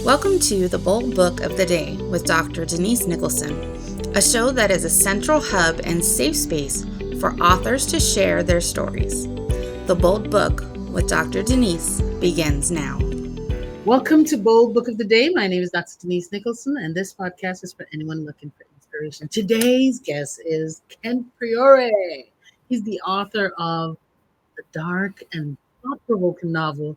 Welcome to the Bold Book of the Day with Dr. Denise Nicholson, a show that is a central hub and safe space for authors to share their stories. The Bold Book with Dr. Denise begins now. Welcome to Bold Book of the Day. My name is Dr. Denise Nicholson, and this podcast is for anyone looking for inspiration. Today's guest is Kent Priore. He's the author of the dark and thought-provoking novel,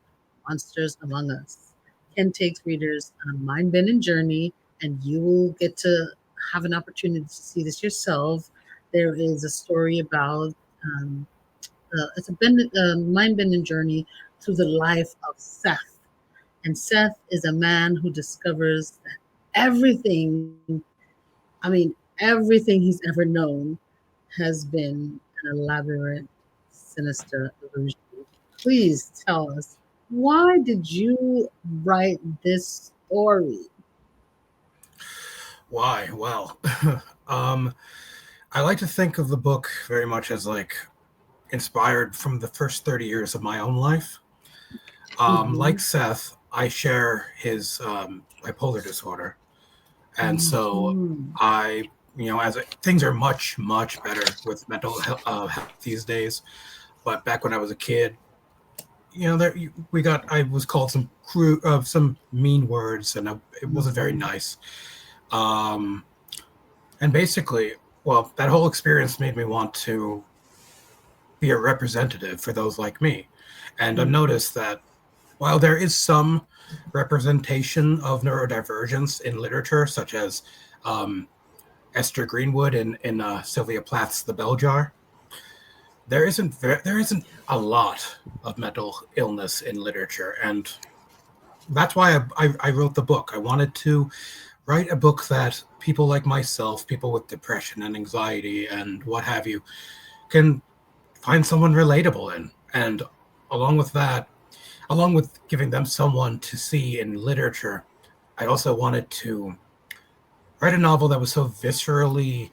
Monsters Among Us. Kent takes readers on a mind-bending journey, and you will get to have an opportunity to see this yourself. There is a story about, it's a mind-bending journey through the life of Seth. And Seth is a man who discovers that everything, everything he's ever known has been an elaborate, sinister illusion. Please tell us, why did you write this story? Why? Well, I like to think of the book very much as inspired from the first 30 years of my own life. Like Seth, I share his bipolar disorder. And so things are much, much better with mental health these days. But back when I was a kid, I was called some mean words, and it wasn't very nice. And basically, that whole experience made me want to be a representative for those like me. And I've noticed that while there is some representation of neurodivergence in literature, such as Esther Greenwood in Sylvia Plath's The Bell Jar, there isn't a lot of mental illness in literature, and that's why I wrote the book. I wanted to write a book that people like myself, people with depression and anxiety and what have you, can find someone relatable in. And along with giving them someone to see in literature, I also wanted to write a novel that was so viscerally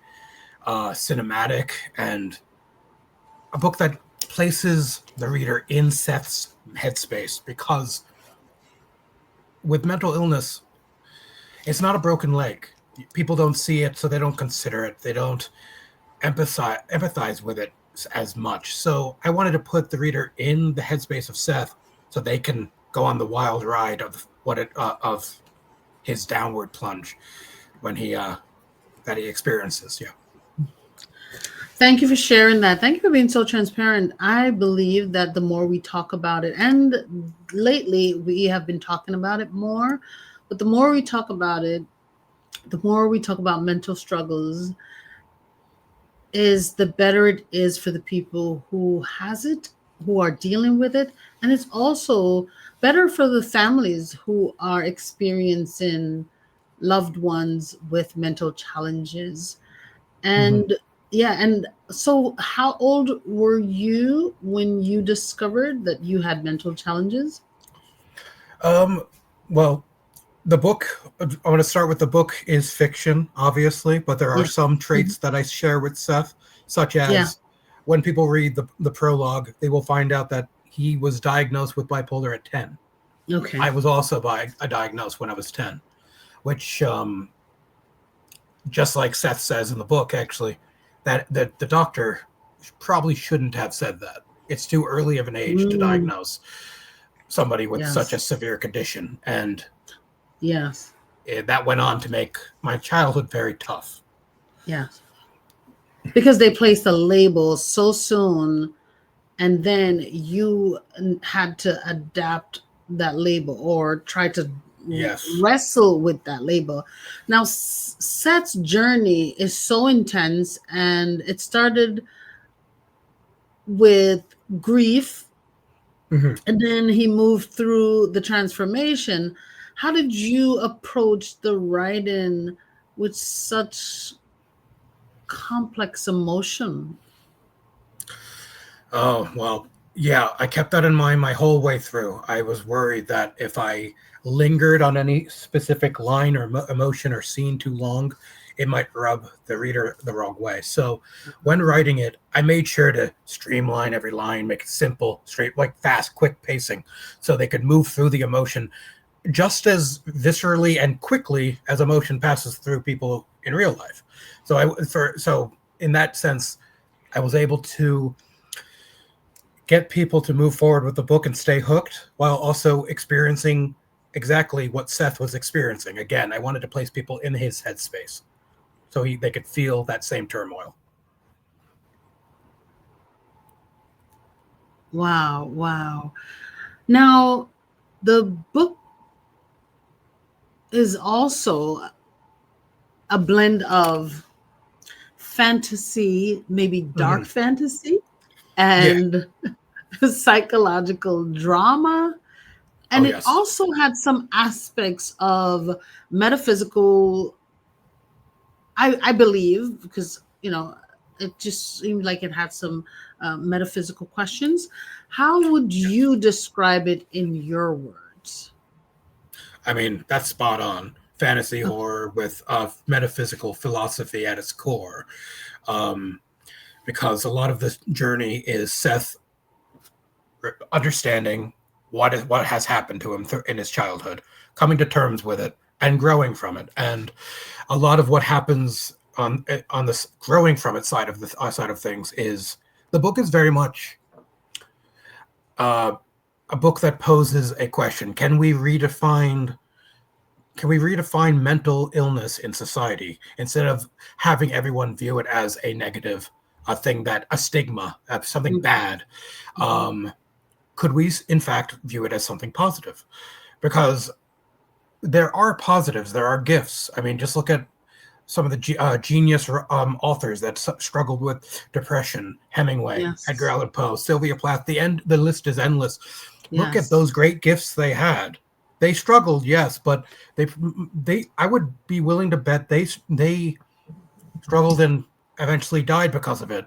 cinematic, and a book that places the reader in Seth's headspace, because with mental illness, it's not a broken leg. People don't see it, so they don't consider it. They don't empathize with it as much. So I wanted to put the reader in the headspace of Seth, so they can go on the wild ride of of his downward plunge when that he experiences. Yeah. Thank you for sharing that. Thank you for being so transparent. I believe that the more we talk about it, and lately we have been talking about it more, but the more we talk about it, the more we talk about mental struggles, is the better it is for the people who has it, who are dealing with it, and it's also better for the families who are experiencing loved ones with mental challenges. And and so how old were you when you discovered that you had mental challenges? Well, the book, I want to start with, the book is fiction, obviously, but there are some traits that I share with Seth, such as when people read the prologue, they will find out that he was diagnosed with bipolar at 10. Okay. I was also diagnosed when I was 10, which, just like Seth says in the book, actually, that the doctor probably shouldn't have said that. It's too early of an age to diagnose somebody with such a severe condition. And that went on to make my childhood very tough. Yes. Because they placed a label so soon, and then you had to adapt that label or try to wrestle with that label. Now, Seth's journey is so intense, and it started with grief, and then he moved through the transformation. How did you approach the writing with such complex emotion? Oh, well, yeah, I kept that in mind my whole way through. I was worried that if I lingered on any specific line or emotion or scene too long, it might rub the reader the wrong way. So when writing it, I made sure to streamline every line, make it simple, straight, like fast, quick pacing, so they could move through the emotion just as viscerally and quickly as emotion passes through people in real life. So in that sense, I was able to get people to move forward with the book and stay hooked while also experiencing exactly what Seth was experiencing. Again, I wanted to place people in his headspace so they could feel that same turmoil. Wow, wow. Now, the book is also a blend of fantasy, maybe dark fantasy, Yeah. and psychological drama. Oh, And it yes. also had some aspects of metaphysical, I believe, because, it just seemed like it had some metaphysical questions. How would you describe it in your words? I mean, that's spot on. Fantasy horror with metaphysical philosophy at its core. Um, because a lot of this journey is Seth understanding what has happened to him in his childhood, coming to terms with it, and growing from it. And a lot of what happens on this growing from it side of the side of things is the book is very much a book that poses a question: can we redefine mental illness in society instead of having everyone view it as a negative, a stigma, something bad? Could we, in fact, view it as something positive? Because there are positives, there are gifts. I mean, just look at some of the genius authors that struggled with depression: Hemingway, Edgar Yes. Allan Poe, Sylvia Plath. The list is endless. Look at Yes. those great gifts they had. They struggled, yes, but they I would be willing to bet they struggled and eventually died because of it,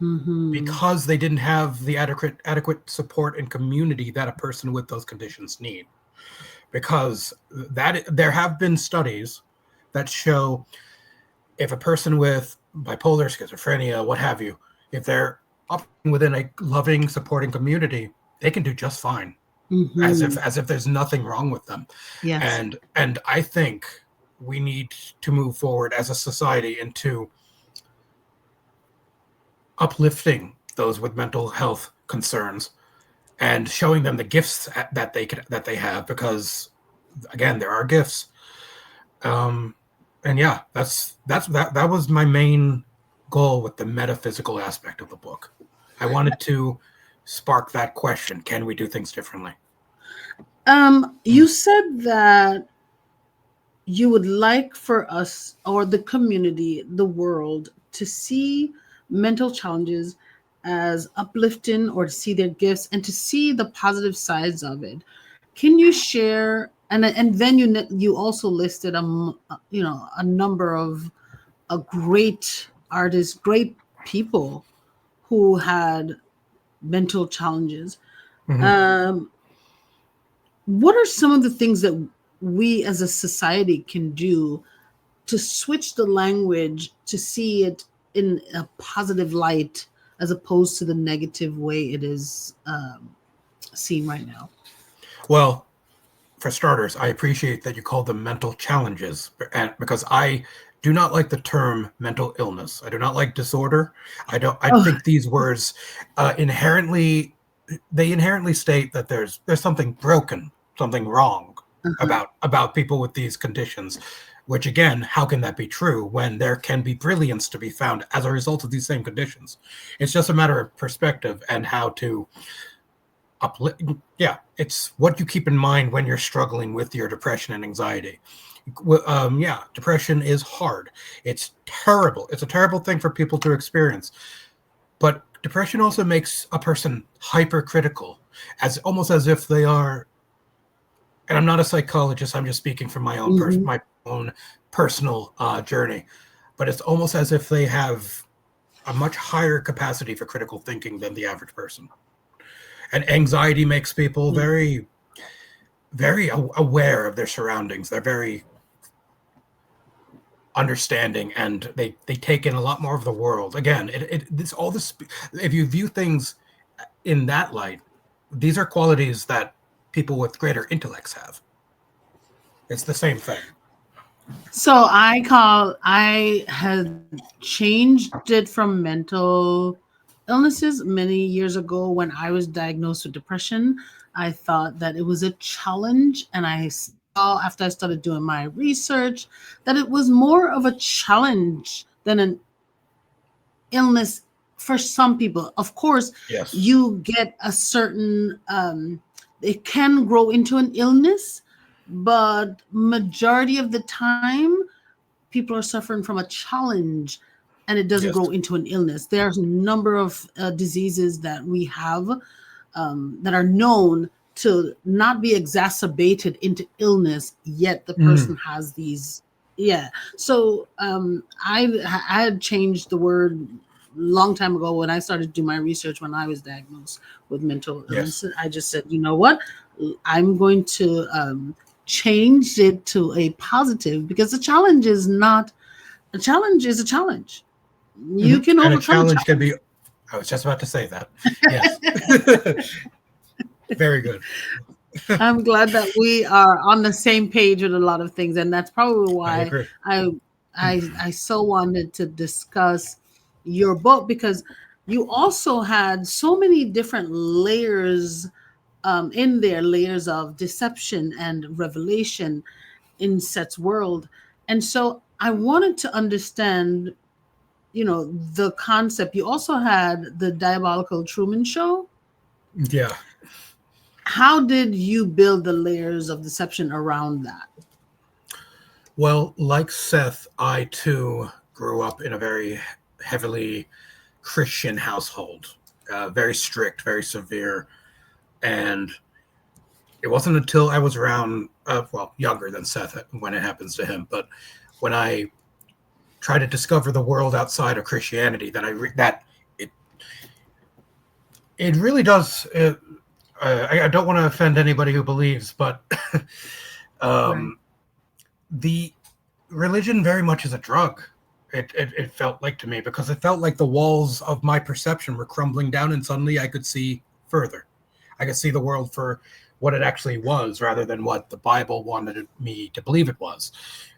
Mm-hmm. because they didn't have the adequate support and community that a person with those conditions need. Because that there have been studies that show if a person with bipolar, schizophrenia, what have you, if they're operating within a loving, supporting community, they can do just fine, Mm-hmm. as if there's nothing wrong with them. Yes. And I think we need to move forward as a society into uplifting those with mental health concerns and showing them the gifts that they have, because again, there are gifts. And yeah, that was my main goal with the metaphysical aspect of the book. I wanted to spark that question: can we do things differently? You said that you would like for us or the community, the world, to see mental challenges as uplifting, or to see their gifts and to see the positive sides of it. Can you share? And then you also listed a number of great artists, great people who had mental challenges. Mm-hmm. Um, what are some of the things that we as a society can do to switch the language to see it in a positive light as opposed to the negative way it is seen right now? Well, for starters, I appreciate that you call them mental challenges, and because I do not like the term mental illness. I do not like disorder. I don't. I Oh, think these words inherently they inherently state that there's something broken, something wrong uh-huh. about people with these conditions. Which again, how can that be true when there can be brilliance to be found as a result of these same conditions? It's just a matter of perspective and how to uplift. Yeah, it's what you keep in mind when you're struggling with your depression and anxiety. Yeah, depression is hard. It's terrible. It's a terrible thing for people to experience. But depression also makes a person hypercritical, as almost as if they are. And I'm not a psychologist. I'm just speaking from Mhm. my own personal journey. But it's almost as if they have a much higher capacity for critical thinking than the average person. And anxiety makes people Yeah. very aware of their surroundings. They're very understanding, and they take in a lot more of the world. Again, this all this. If you view things in that light, these are qualities that people with greater intellects have. It's the same thing. So I had changed it from mental illnesses many years ago when I was diagnosed with depression. I thought that it was a challenge, and I saw after I started doing my research that it was more of a challenge than an illness for some people. Of course, Yes. you get a certain it can grow into an illness, but majority of the time people are suffering from a challenge and it doesn't Yes. grow into an illness. There's a number of diseases that we have that are known to not be exacerbated into illness, yet the person has these. Yeah. So I had changed the word long time ago when I started to do my research when I was diagnosed with mental illness. Yes. I just said, you know what, I'm going to change it to a positive, because a challenge is not a challenge is a challenge. You can and overcome a challenge can be. I was just about to say that. Yes. Very good. I'm glad that we are on the same page with a lot of things, and that's probably I why agree. I so wanted to discuss your book, because you also had so many different layers in there, layers of deception and revelation in Seth's world. And so I wanted to understand, the concept. You also had the Diabolical Truman Show. Yeah. How did you build the layers of deception around that? Well, like Seth, I too grew up in a very heavily Christian household, very strict, very severe. And it wasn't until I was around, younger than Seth when it happens to him, but when I tried to discover the world outside of Christianity, that it really does. I don't want to offend anybody who believes, but Right. the religion very much is a drug. It felt like to me, because it felt like the walls of my perception were crumbling down, and suddenly I could see further. I could see the world for what it actually was, rather than what the Bible wanted me to believe it was,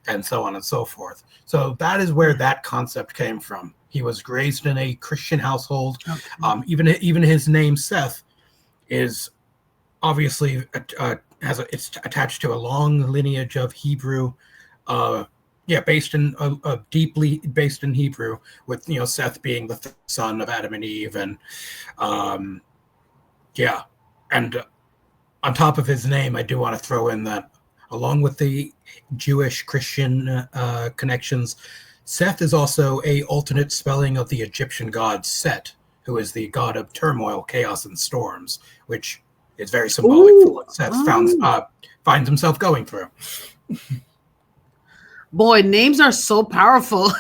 and so on and so forth. So that is where that concept came from. He was raised in a Christian household. Okay. Even his name Seth is obviously it's attached to a long lineage of Hebrew. Deeply based in Hebrew, with Seth being the son of Adam and Eve, and and on top of his name, I do want to throw in that, along with the Jewish Christian connections, Seth is also a alternate spelling of the Egyptian god Set, who is the god of turmoil, chaos, and storms, which is very symbolic for what Seth finds himself going through. Boy, names are so powerful.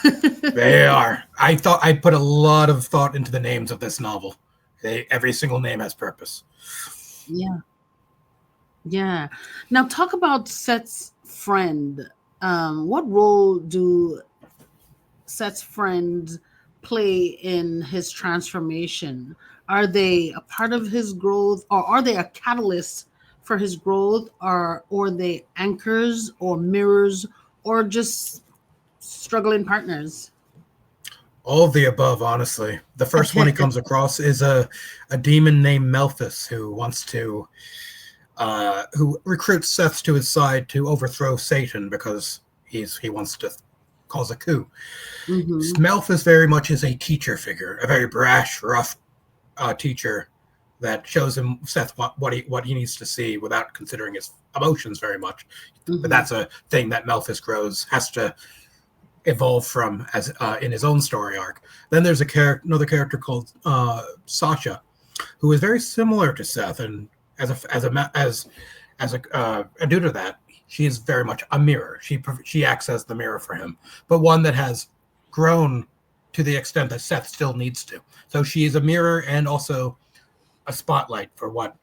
They are. I thought I put a lot of thought into the names of this novel. Every single name has purpose. Yeah. Yeah. Now talk about Seth's friend. What role do Seth's friends play in his transformation? Are they a part of his growth, or are they a catalyst for his growth, or are they anchors or mirrors, or just struggling partners? All of the above, honestly. The first one he comes across is a demon named Melphis, who wants to who recruits Seth to his side to overthrow Satan, because he wants to cause a coup. Melphis very much is a teacher figure, a very brash, rough teacher that shows him Seth what he needs to see without considering his emotions very much. But that's a thing that Melphis has to evolve from as in his own story arc. Then there's another character called Sasha, who is very similar to Seth, and and due to that, she is very much a mirror. She acts as the mirror for him, but one that has grown to the extent that Seth still needs to. So she is a mirror and also a spotlight for what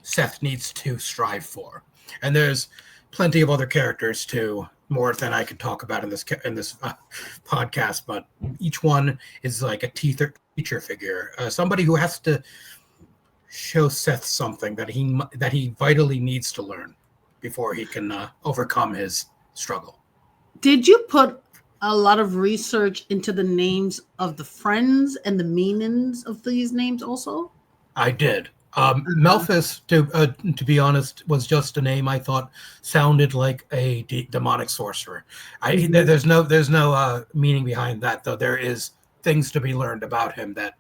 Seth needs to strive for. And there's plenty of other characters too, more than I could talk about in this podcast. But each one is like a teacher figure, somebody who has to show Seth something that he vitally needs to learn. before he can overcome his struggle. Did you put a lot of research into the names of the friends and the meanings of these names also? I did. Malthus, to be honest, was just a name I thought sounded like a demonic sorcerer. There's no meaning behind that, though. There is things to be learned about him that,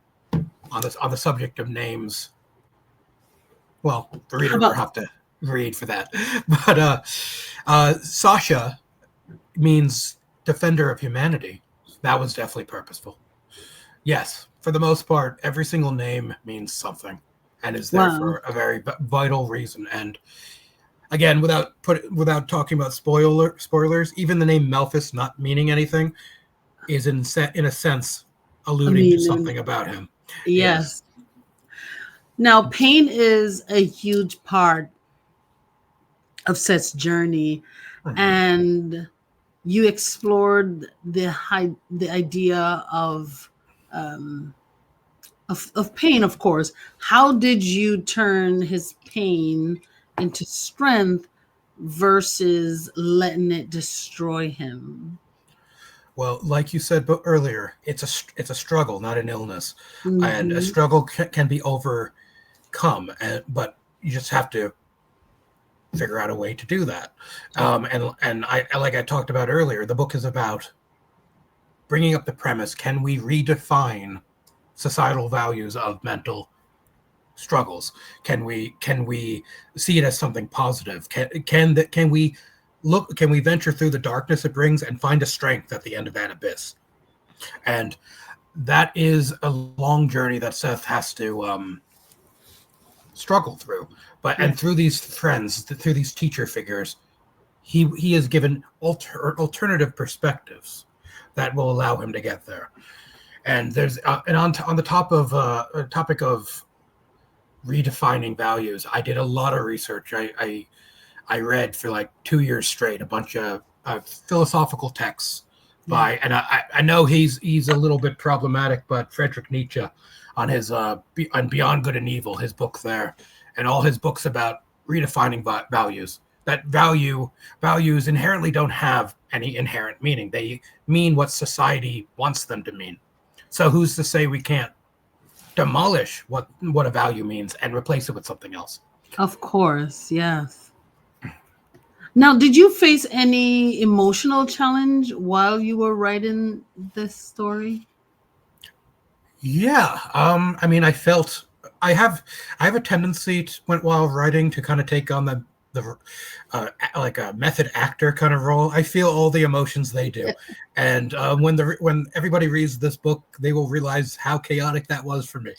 on the subject of names. Well, the reader will have to read for that. But Sasha means defender of humanity. That was definitely purposeful. Yes, for the most part, every single name means something and is there for a very vital reason. And again, without talking about spoilers, even the name Malthus not meaning anything is in a sense alluding to something about him. Yes. Now, pain is a huge part of Seth's journey, and you explored the idea of pain, of course. How did you turn his pain into strength versus letting it destroy him? Well, like you said earlier, it's a struggle, not an illness, and a struggle can be overcome, but you just have to figure out a way to do that. And I, like I talked about earlier, the book is about bringing up the premise: can we redefine societal values of mental struggles? Can we see it as something positive? Can we venture through the darkness it brings and find a strength at the end of that abyss? And that is a long journey that Seth has to struggle through. And through these friends, through these teacher figures, he is given alternative perspectives that will allow him to get there. And there's on the topic of redefining values, I did a lot of research. I read for like 2 years straight a bunch of philosophical texts by, and I know he's a little bit problematic, but Friedrich Nietzsche, on his on Beyond Good and Evil, his book there, and all his books about redefining values. That values inherently don't have any inherent meaning. They mean what society wants them to mean. So who's to say we can't demolish what a value means and replace it with something else? Of course, yes. Now, did you face any emotional challenge while you were writing this story? Yeah. I mean, I have a tendency while writing to kind of take on the like a method actor kind of role. I feel all the emotions they do, and when everybody reads this book, they will realize how chaotic that was for me.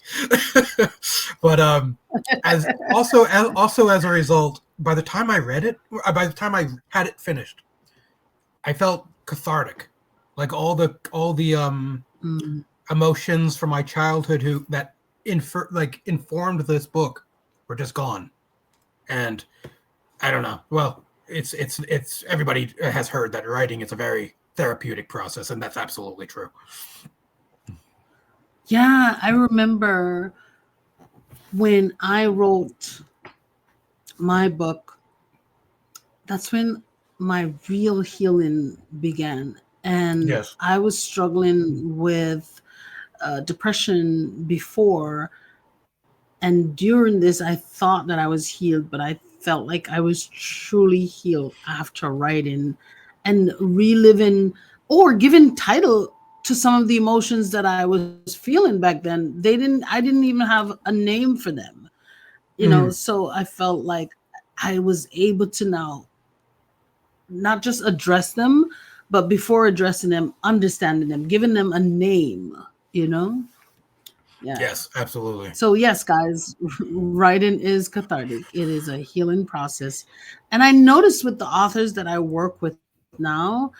But as a result, by the time I read it, by the time I had it finished, I felt cathartic, like all the emotions from my childhood that informed this book were just gone. And I don't know. Well, it's everybody has heard that writing is a very therapeutic process, and that's absolutely true. Yeah, I remember when I wrote my book, that's when my real healing began. And Yes. I was struggling with depression before. And during this, I thought that I was healed, but I felt like I was truly healed after writing and reliving or giving title to some of the emotions that I was feeling back then. I didn't even have a name for them, so I felt like I was able to now not just address them, but before addressing them, understanding them, giving them a name, Yeah. Yes, absolutely. So yes, guys, writing is cathartic. It is a healing process. And I noticed with the authors that I work with now,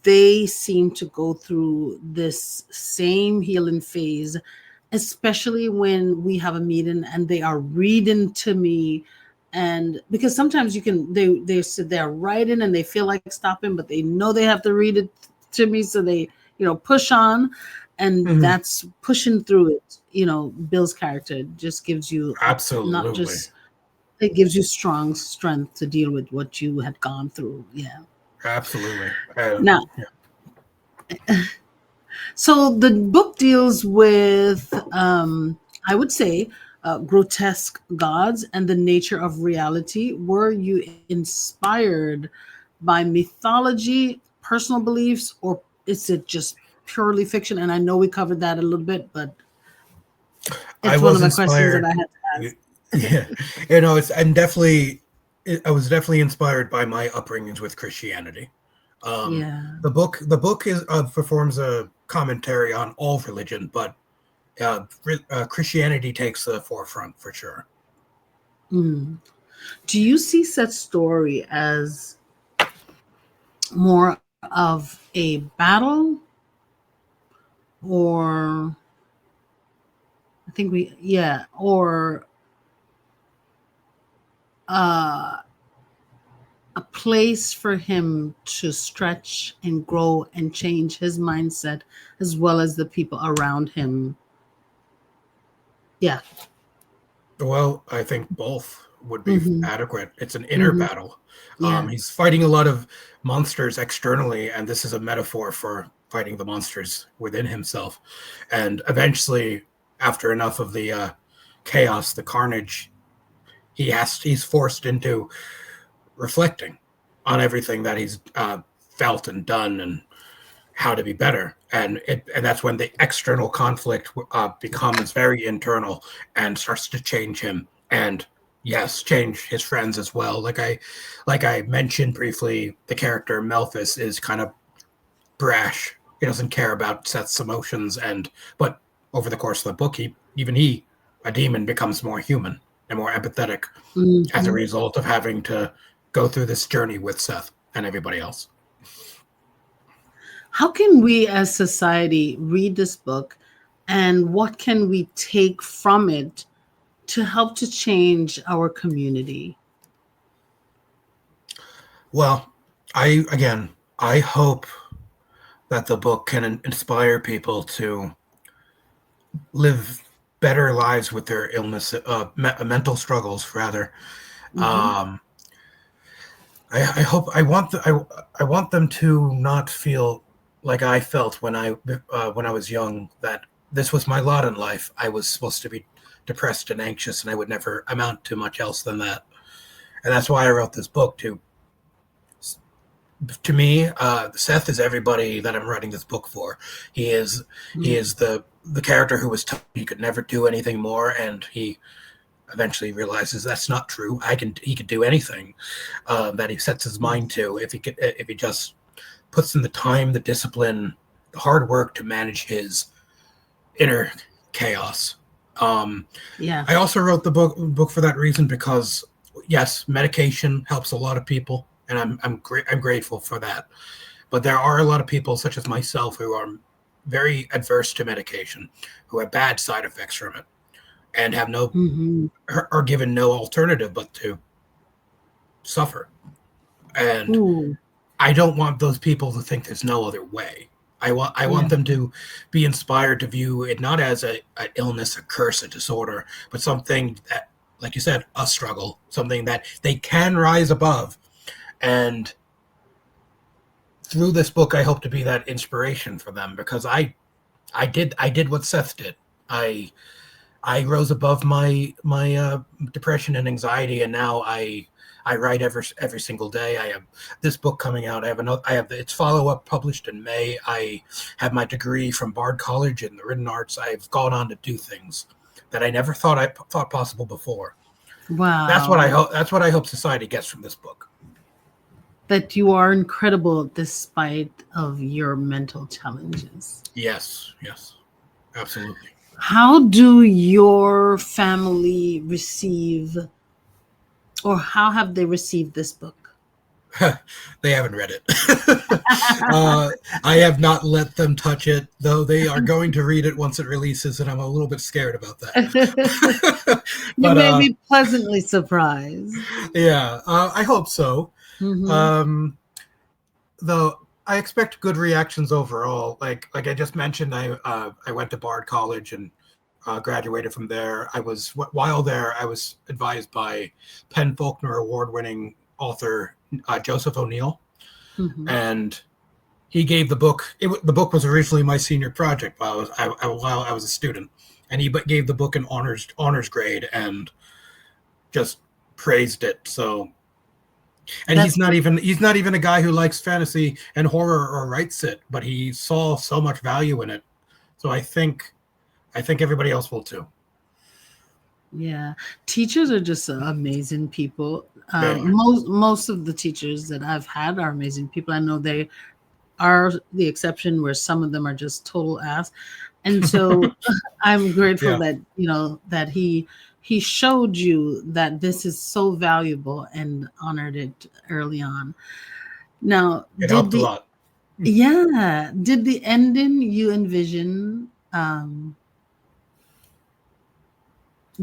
they seem to go through this same healing phase, especially when we have a meeting and they are reading to me. And because sometimes they sit there writing and they feel like stopping, but they know they have to read it to me. So they, push on. And that's pushing through it, Bill's character just gives you absolutely not just It gives you strong strength to deal with what you had gone through. Yeah. Absolutely. Now, Yeah. so the book deals with, I would say, grotesque gods and the nature of reality. Were you inspired by mythology, personal beliefs, or is it just purely fiction? And I know we covered that a little bit, but I it's one of was my questions that inspired. I had to ask. Yeah, I was definitely inspired by my upbringings with Christianity. Yeah. The book is performs a commentary on all religion, but Christianity takes the forefront for sure. Mm. Do you see Seth's story as more of a battle, or or uh, a place for him to stretch and grow and change his mindset as well as the people around him? Yeah. Well, I think both would be Mm-hmm. adequate. It's an inner Mm-hmm. battle. Yeah. He's fighting a lot of monsters externally, and this is a metaphor for fighting the monsters within himself. And eventually, after enough of the chaos, the carnage, he's forced into reflecting on everything that he's felt and done, and how to be better. And that's when the external conflict becomes very internal and starts to change him, and yes, change his friends as well. Like I mentioned briefly, the character Melphis is kind of brash. He doesn't care about Seth's emotions, but over the course of the book, a demon, becomes more human and more empathetic as a Mm-hmm. result of having to go through this journey with Seth and everybody else. How can we as society read this book, and what can we take from it to help to change our community? Well, I hope that the book can inspire people to live better lives with their illness, mental struggles, rather. Mm-hmm. Um, I hope I want them to not feel like I felt when I was young, that this was my lot in life. I was supposed to be depressed and anxious, and I would never amount to much else than that. And that's why I wrote this book, to me, Seth is everybody that I'm writing this book for. He is the character who was told he could never do anything more, and he eventually realizes that's not true. He could do anything that he sets his mind to, if he just puts in the time, the discipline, the hard work to manage his inner chaos. Yeah. I also wrote the book for that reason, because yes, medication helps a lot of people, and I'm grateful for that. But there are a lot of people, such as myself, who are very adverse to medication, who have bad side effects from it, and Mm-hmm. are given no alternative but to suffer. And Ooh. I don't want those people to think there's no other way. I want Yeah. them to be inspired to view it not as an illness, a curse, a disorder, but something that, like you said, a struggle, something that they can rise above. And through this book, I hope to be that inspiration for them, because I did what Seth did. I I rose above my depression and anxiety, and now I write every single day. I have this book coming out. I have its follow up published in May. I have my degree from Bard College in the written arts. I've gone on to do things that I never thought possible before. That's what I Wow. hope. That's what I hope society gets from this book. That you are incredible despite of your mental challenges. Yes, yes, absolutely. How do your family receive, or how have they received this book? They haven't read it. uh, I have not let them touch it, though they are going to read it once it releases, and I'm a little bit scared about that. You But may be pleasantly surprised. yeah, I hope so. Hmm. Um, though I expect good reactions overall. Like I just mentioned, I went to Bard College, and graduated from there. While there, I was advised by Penn Faulkner Award-winning author Joseph O'Neill, and he gave the book. The book was originally my senior project while I was a student, and he gave the book an honors grade and just praised it. So, and he's not even a guy who likes fantasy and horror or writes it, but he saw so much value in it. So I think everybody else will too. Yeah, teachers are just amazing people. Most of the teachers that I've had are amazing people. I know they are the exception where some of them are just total ass, and so I'm grateful that that he showed you that this is so valuable and honored it early on. Now, it helped a lot. Yeah, did the ending you envision?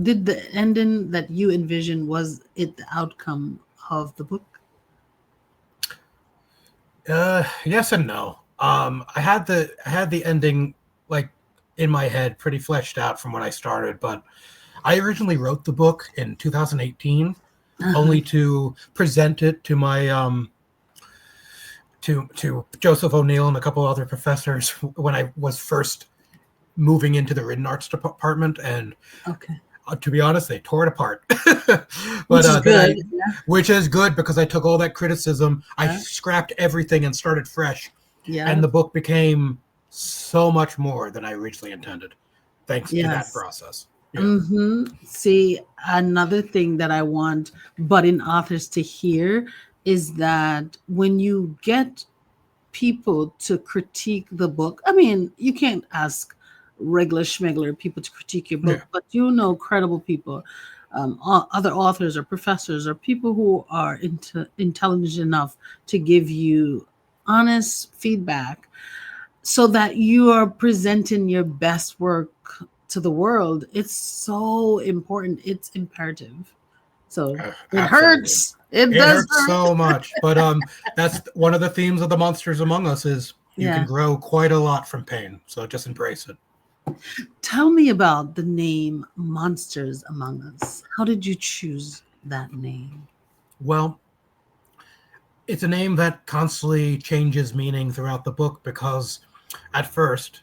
Did the ending that you envisioned, was it the outcome of the book? Yes and no. I had the ending like in my head pretty fleshed out from when I started, but I originally wrote the book in 2018 only to present it to my to Joseph O'Neill and a couple other professors when I was first moving into the written arts department, and to be honest, they tore it apart. Which is good. Which is good because I took all that criticism, I scrapped everything and started fresh. Yeah. And the book became so much more than I originally intended, thanks to that process. Yeah. See, another thing that I want budding authors to hear is that when you get people to critique the book, I mean, you can't ask regular schmegler people to critique your book, but credible people, other authors or professors or people who are intelligent enough to give you honest feedback so that you are presenting your best work to the world. It's so important. It's imperative. So it hurts. It does hurt so much. But that's one of the themes of the Monsters Among Us is you can grow quite a lot from pain. So just embrace it. Tell me about the name Monsters Among Us. How did you choose that name? Well, it's a name that constantly changes meaning throughout the book because at first,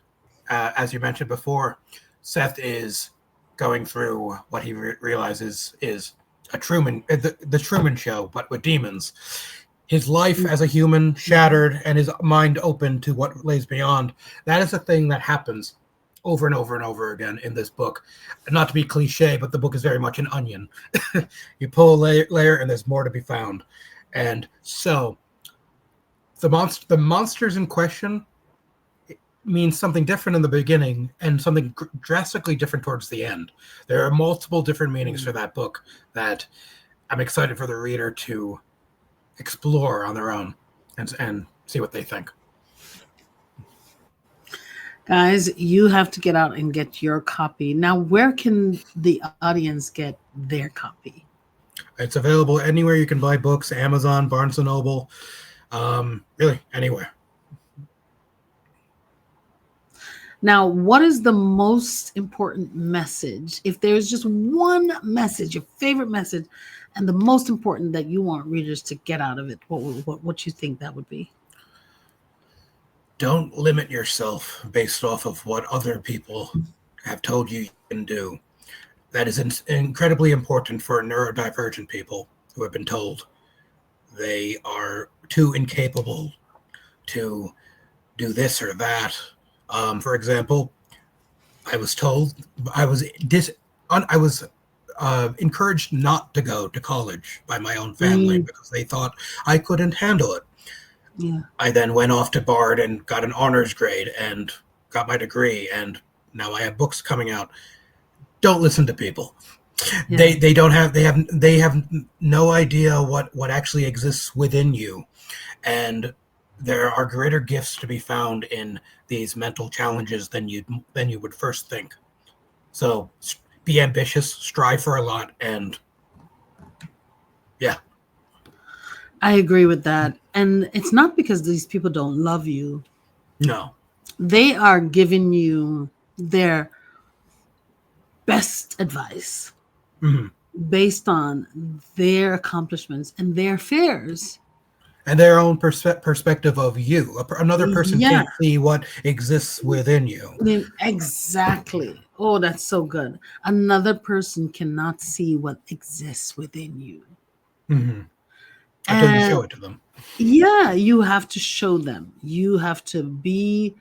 as you mentioned before, Seth is going through what he realizes is a the Truman Show, but with demons. His life as a human shattered and his mind open to what lays beyond. That is a thing that happens over and over and over again in this book. Not to be cliche, but the book is very much an onion. You pull a layer and there's more to be found. And so the monsters in question means something different in the beginning and something drastically different towards the end. There are multiple different meanings for that book that I'm excited for the reader to explore on their own and see what they think. Guys, you have to get out and get your copy. Now, where can the audience get their copy? It's available anywhere you can buy books, Amazon, Barnes & Noble, really anywhere. Now, what is the most important message? If there's just one message, your favorite message, and the most important that you want readers to get out of it, what you think that would be? Don't limit yourself based off of what other people have told you can do. That is incredibly important for neurodivergent people who have been told they are too incapable to do this or that. For example, I was told I was encouraged not to go to college by my own family because they thought I couldn't handle it. Yeah. I then went off to Bard and got an honors grade and got my degree, and now I have books coming out. Don't listen to people. Yeah. They have no idea what actually exists within you, and there are greater gifts to be found in these mental challenges than you would first think. So be ambitious, strive for a lot, and yeah. I agree with that. And it's not because these people don't love you. No. They are giving you their best advice Mhm. based on their accomplishments and their fears. And their own perspective of you. Another person Yeah, can't see what exists within you. exactly. Oh, that's so good. Another person cannot see what exists within you. Mhm. Until you And show it to them. yeah, you have to show them. You have to be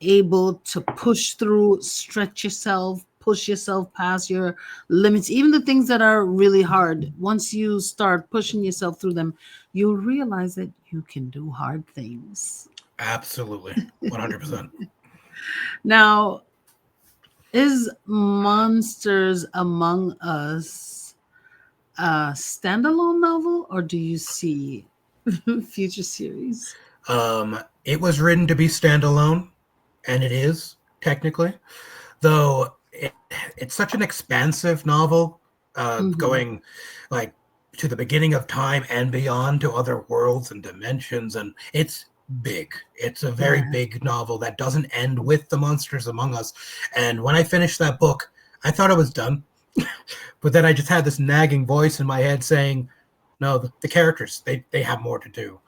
able to push through, stretch yourself, push yourself past your limits, even the things that are really hard. Once you start pushing yourself through them, you'll realize that you can do hard things. Absolutely. 100%. Now, is Monsters Among Us a standalone novel, or do you see future series? It was written to be standalone, and it is, technically. Though it's such an expansive novel, Hmm. going like to the beginning of time and beyond to other worlds and dimensions, and it's big. It's a very Yeah. big novel that doesn't end with the monsters among us. And when I finished that book, I thought I was done, but then I just had this nagging voice in my head saying, "No, the characters they have more to do."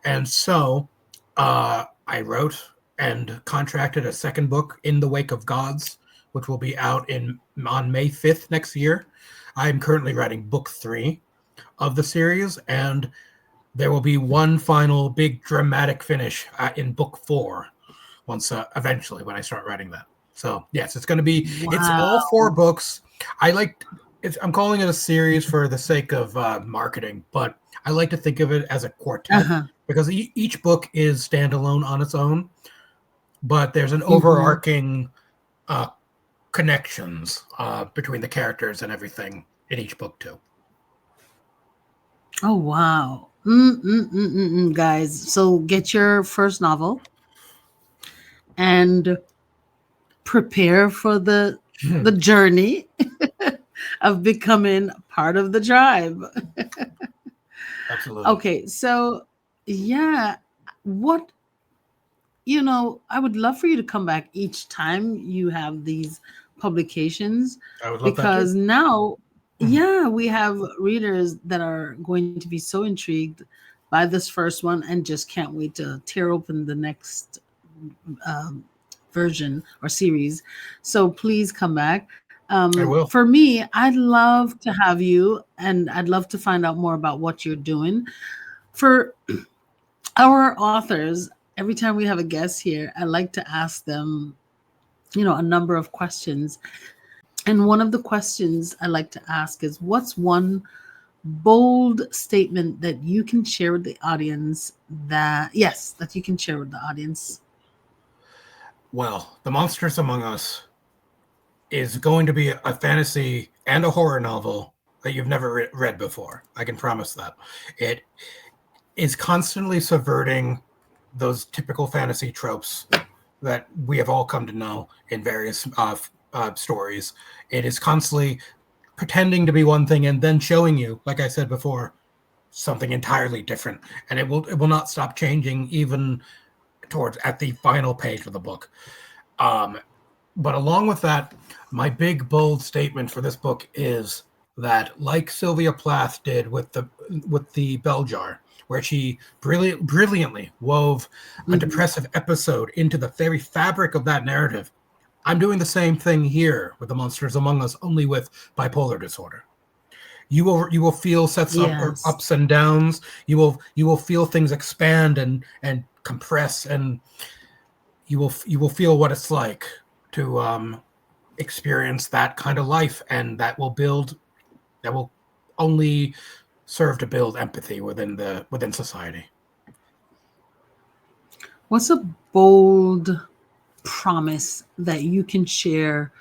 And so I wrote and contracted a second book, In the Wake of Gods, which will be out on May 5th next year. I'm currently writing book 3 of the series, and there will be one final big dramatic finish in book 4 once eventually when I start writing that. So yes, it's going to be, it's all Wow. 4 books. I like I'm calling it a series for the sake of marketing, but I like to think of it as a quartet Uh-huh. because each book is standalone on its own, but there's an Hmm. overarching uh, connections between the characters and everything in each book too. Oh, wow. Guys, so get your first novel and prepare for the journey of becoming part of the tribe. Absolutely. Okay, so yeah, what I would love for you to come back each time you have these publications, I would love that too. because now, Mhm. yeah, we have readers that are going to be so intrigued by this first one and just can't wait to tear open the next um, version or series. So please come back. I will. For me, I'd love to have you, and I'd love to find out more about what you're doing. For our authors, every time we have a guest here, I like to ask them, a number of questions. And one of the questions I like to ask is, what's one bold statement that you can share with the audience that you can share with the audience? Well, The Monsters Among Us is going to be a fantasy and a horror novel that you've never read before. I can promise that. It is constantly subverting those typical fantasy tropes that we have all come to know in various stories. It is constantly pretending to be one thing and then showing you, like I said before, something entirely different, and it will not stop changing even towards at the final page of the book. Um, but along with that, my big bold statement for this book is that, like Sylvia Plath did with the bell jar, where she brilliantly wove a Mhm. depressive episode into the very fabric of that narrative, I'm doing the same thing here with The Monsters Among Us, only with bipolar disorder. You will feel sets up or Yes. ups and downs. You will feel things expand and compress, and you will feel what it's like to experience that kind of life, and that will only serve to build empathy within society. What's a bold promise that you can share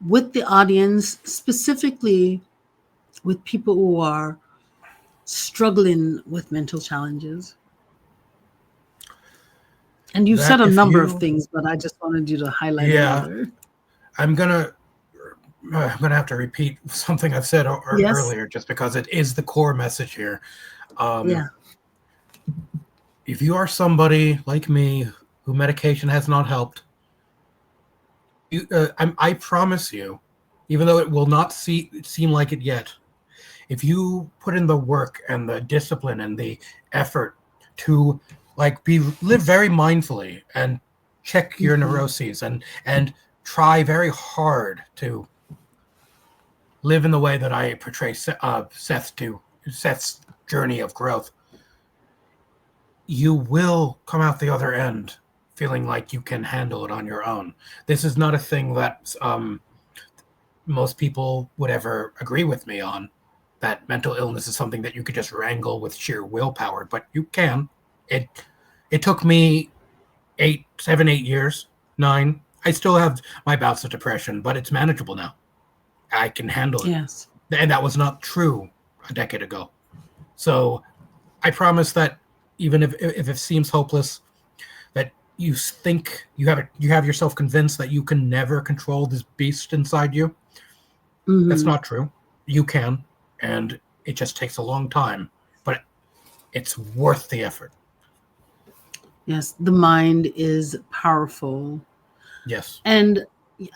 with the audience, specifically with people who are struggling with mental challenges? And you've That said a if number of you things, but I just wanted you to highlight Yeah, another. i'm gonna I'm gonna have to repeat something I've said Yes. earlier, just because it is the core message here. um, Yeah. if you are somebody like me who medication has not helped, I promise you, even though it will not seem like it yet. If you put in the work and the discipline and the effort to live very mindfully and check your neuroses and try very hard to live in the way that I portray Seth's journey of growth, you will come out the other end feeling like you can handle it on your own. This is not a thing that most people would ever agree with me on, that mental illness is something that you could just wrangle with sheer willpower, but you can. It took me 8 years, 9. I still have my bouts of depression, but it's manageable now. I can handle it. Yes. And that was not true a decade ago. So I promise that even if it seems hopeless, that you think you have yourself convinced that you can never control this beast inside you. That's not true. You can, and it just takes a long time, but it's worth the effort. Yes, the mind is powerful. Yes. And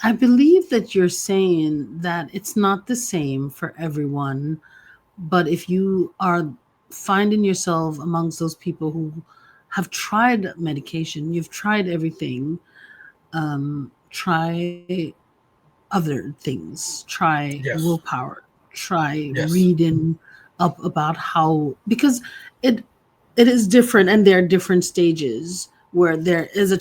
I believe that you're saying that it's not the same for everyone, but if you are finding yourself amongst those people who have tried medication, you've tried everything, try other things, try willpower, try reading up about how, because it is different, and there are different stages where there is a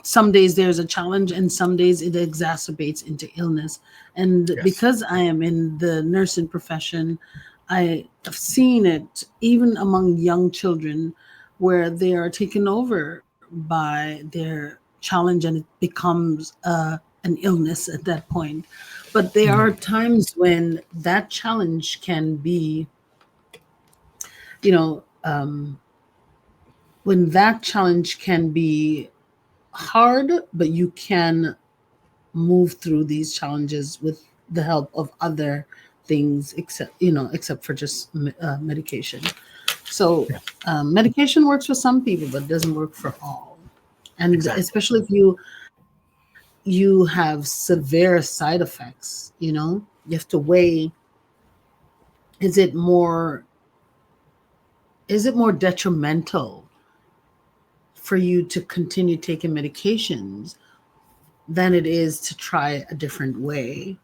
some days there's a challenge, and some days it exacerbates into illness. And because I am in the nursing profession, I have seen it even among young children where they are taken over by their challenge, and it becomes an illness at that point. But there are times when that challenge can be, when that challenge can be hard, but you can move through these challenges with the help of other things, except for just medication. So medication works for some people, but doesn't work for all. And especially if you have severe side effects, you have to weigh, is it more detrimental for you to continue taking medications than it is to try a different way?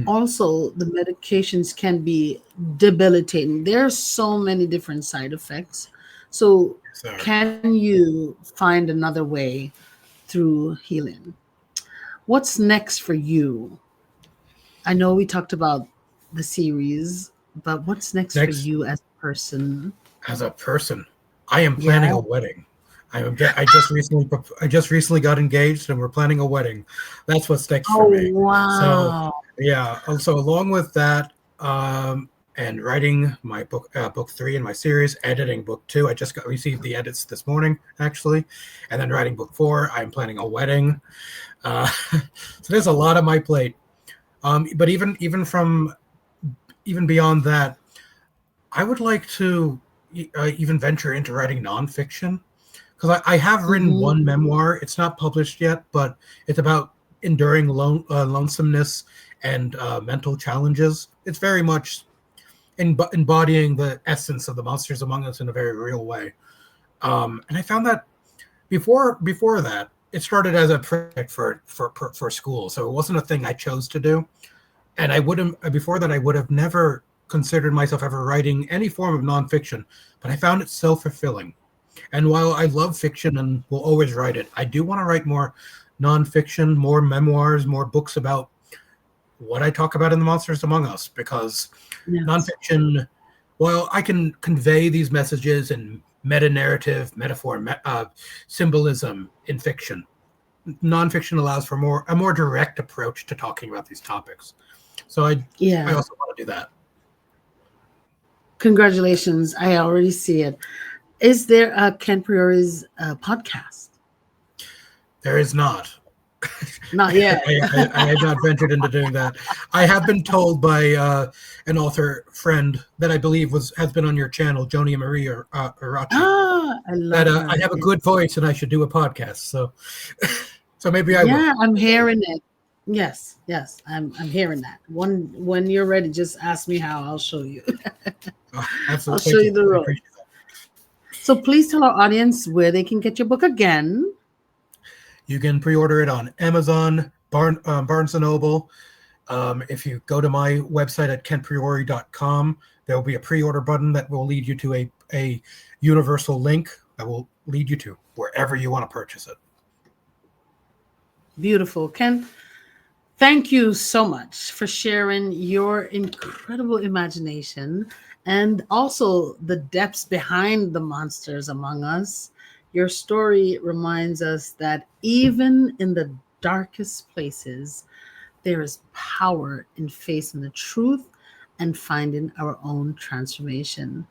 Also, the medications can be debilitating. There are so many different side effects. So can you find another way through healing? What's next for you? I know we talked about the series, but what's next for you as a person? As a person, I am planning a wedding. I just recently got engaged, and we're planning a wedding. That's what's next for me. Wow. So so along with that, and writing my book 3 in my series, editing book 2. I just received the edits this morning, actually, and then writing book 4. I'm planning a wedding. So there's a lot on my plate. But even beyond that, I would like to even venture into writing nonfiction, because I have written one memoir. It's not published yet, but it's about enduring lonesomeness and mental challenges. It's very much embodying the essence of the Monsters Among Us in a very real way. And I found that before that, it started as a project for school, so it wasn't a thing I chose to do. And I would have never considered myself ever writing any form of nonfiction, but I found it so fulfilling. And while I love fiction and will always write it, I do want to write more nonfiction, more memoirs, more books about what I talk about in the Monsters Among Us, because nonfiction, while I can convey these messages in meta-narrative, metaphor, symbolism in fiction, nonfiction allows for a more direct approach to talking about these topics. So I also want to do that. Congratulations. I already see it. Is there a Kent Priore's podcast? There is not. Not yet. I have not ventured into doing that. I have been told by an author friend that I believe has been on your channel, Joni Marie Arachi, I love her. I have a good voice and I should do a podcast. So maybe I will. Yeah, I'm hearing it. Yes, yes, I'm hearing that. When you're ready, just ask me how. I'll show you. Oh, I'll absolutely. show Thank you you. the I road. appreciate that. So please tell our audience where they can get your book again. You can pre-order it on Amazon, Barnes & Noble. If you go to my website at kentpriore.com, there will be a pre-order button that will lead you to a universal link that will lead you to wherever you want to purchase it. Beautiful, Ken. Thank you so much for sharing your incredible imagination and also the depths behind the monsters among us. Your story reminds us that even in the darkest places, there is power in facing the truth and finding our own transformation.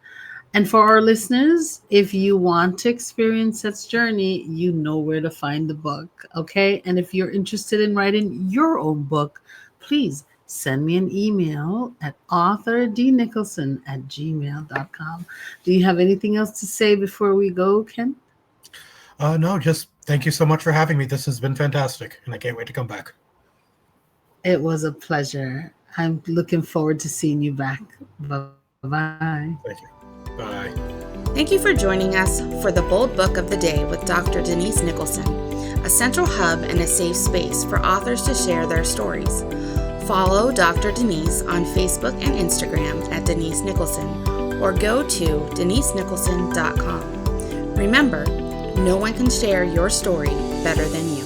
And for our listeners, if you want to experience Seth's journey, you know where to find the book. Okay. And if you're interested in writing your own book, please send me an email at authordnicholson@gmail.com. Do you have anything else to say before we go, Ken? No, just thank you so much for having me. This has been fantastic, and I can't wait to come back. It was a pleasure. I'm looking forward to seeing you back. Bye-bye. Thank you. Bye. Thank you for joining us for the Bold Book of the Day with Dr. Denise Nicholson, a central hub and a safe space for authors to share their stories. Follow Dr. Denise on Facebook and Instagram at Denise Nicholson, or go to denisenicholson.com. Remember, no one can share your story better than you.